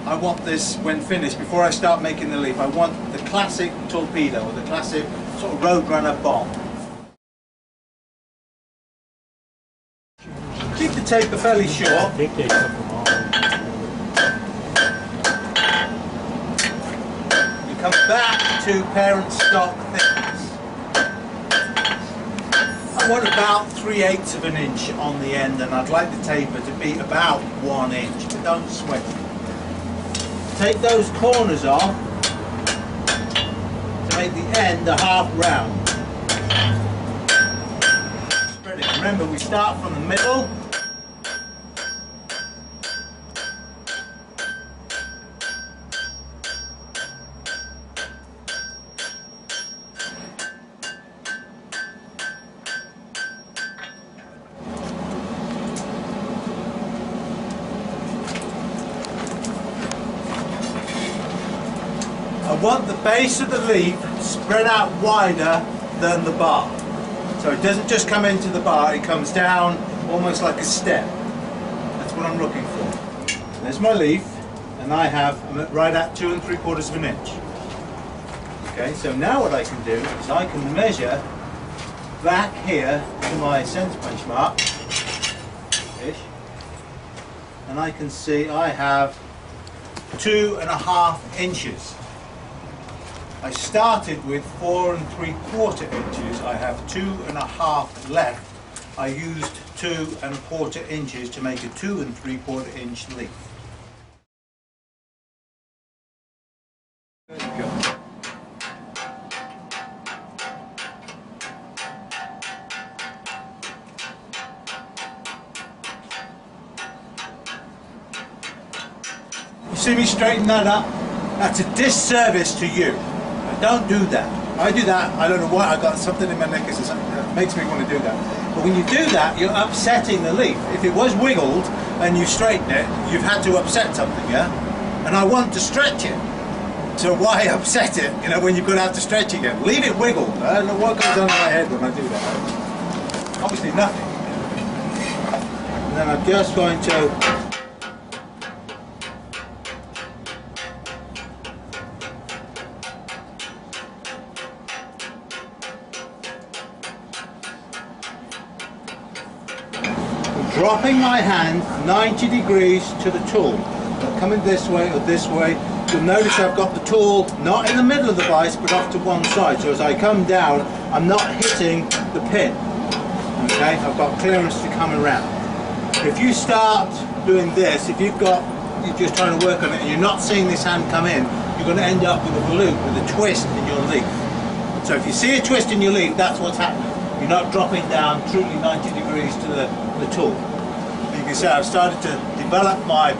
I want this, when finished, before I start making the leaf, I want the classic torpedo, or the classic sort of roadrunner bomb. Keep the taper fairly short. You come back to parent stock thickness. I want about 3/8 of an inch on the end, and I'd like the taper to be about 1 inch, but don't sweat it. Take those corners off to make the end a half round. Spread it. Remember, we start from the middle. I want the base of the leaf spread out wider than the bar. So it doesn't just come into the bar, it comes down almost like a step. That's what I'm looking for. There's my leaf, and I'm right at 2 3/4 of an inch. Okay, so now what I can do is I can measure back here to my centre punch mark, and I can see I have 2 1/2 inches. I started with 4 3/4 inches. I have 2 1/2 left. I used 2 1/4 inches to make a 2 3/4 inch leaf. There we go. You see me straighten that up? That's a disservice to you. Don't do that. I do that, I don't know why, I got something in my neck that makes me want to do that. But when you do that, you're upsetting the leaf. If it was wiggled and you straighten it, you've had to upset something, yeah? And I want to stretch it. So why upset it, you know, when you're going to have to stretch it again? Leave it wiggled. I don't know what goes on in my head when I do that. Obviously nothing. And then I'm just going to dropping my hand 90 degrees to the tool. I'm coming this way or this way. You'll notice I've got the tool not in the middle of the vise but off to one side, so as I come down I'm not hitting the pin. Okay, I've got clearance to come around. If you start doing this, if you're just trying to work on it and you're not seeing this hand come in, you're going to end up with a loop, with a twist in your leaf. So if you see a twist in your leaf, that's what's happening. You're not dropping down truly 90 degrees to the tool. You can see I've started to develop my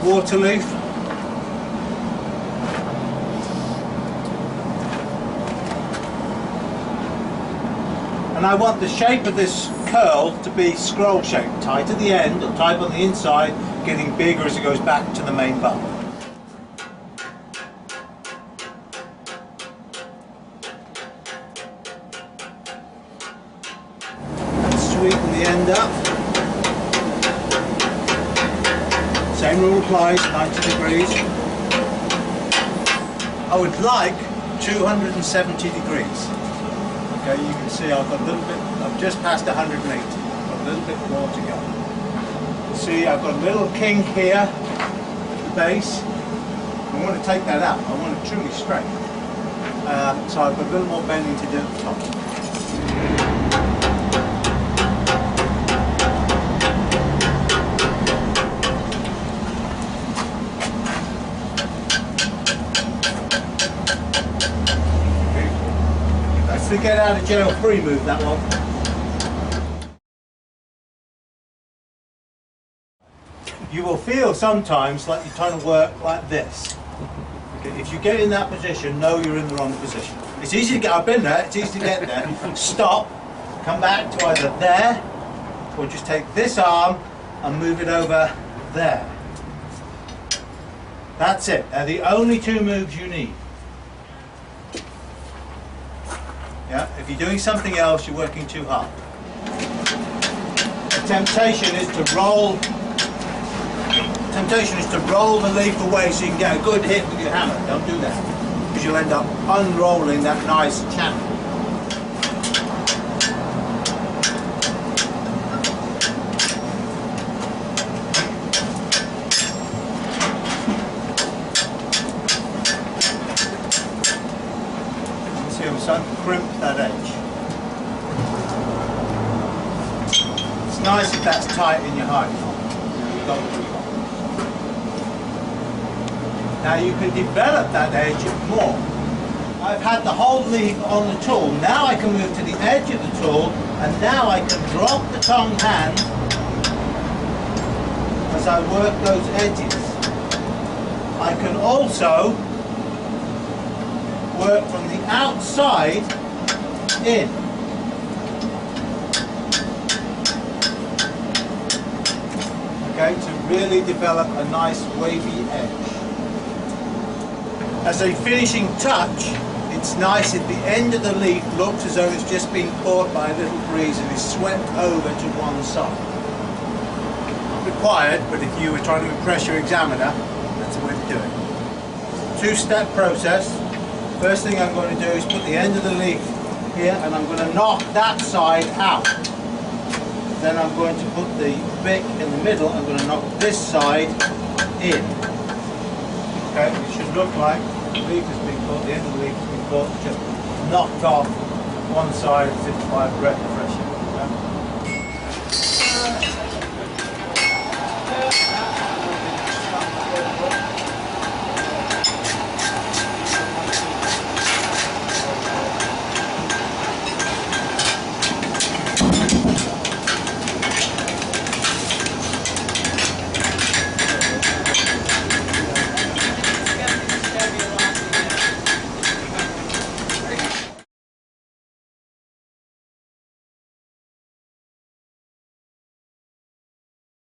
water leaf. And I want the shape of this curl to be scroll shaped, tight at the end and tight on the inside, getting bigger as it goes back to the main bar. Sweeten the end up. Same rule applies, 90 degrees. I would like 270 degrees. Okay, you can see I've got a little bit, I've just passed 180. Got a little bit more to go. See, I've got a little kink here at the base. I want to take that out. I want it truly straight. So I've got a little more bending to do at the top. The get out of jail free move, that one. You will feel sometimes like you're trying to work like this. Okay, if you get in that position, know you're in the wrong position. It's easy to get, I've been there, it's easy to get there. Stop, come back to either there, or just take this arm and move it over there. That's it. They're the only 2 moves you need. Yeah, if you're doing something else, you're working too hard. The temptation is to roll, temptation is to roll the leaf away so you can get a good hit with your hammer. Don't do that, because you'll end up unrolling that nice channel. See, I'm starting to crimp that edge. It's nice if that's tight in your hide knot. Now you can develop that edge more. I've had the whole leaf on the tool. Now I can move to the edge of the tool, and now I can drop the tongue hand as I work those edges. I can also work from the outside in. Okay, to really develop a nice wavy edge. As a finishing touch, it's nice if the end of the leaf looks as though it's just been caught by a little breeze and is swept over to one side. Not required, but if you were trying to impress your examiner, that's the way to do it. Two-step process. First thing I'm going to do is put the end of the leaf here, and I'm going to knock that side out. Then I'm going to put the bick in the middle. I'm going to knock this side in. Okay, it should look like the leaf has been caught, the end of the leaf has been caught, just knocked off one side as if by a breath of fresh air. Okay?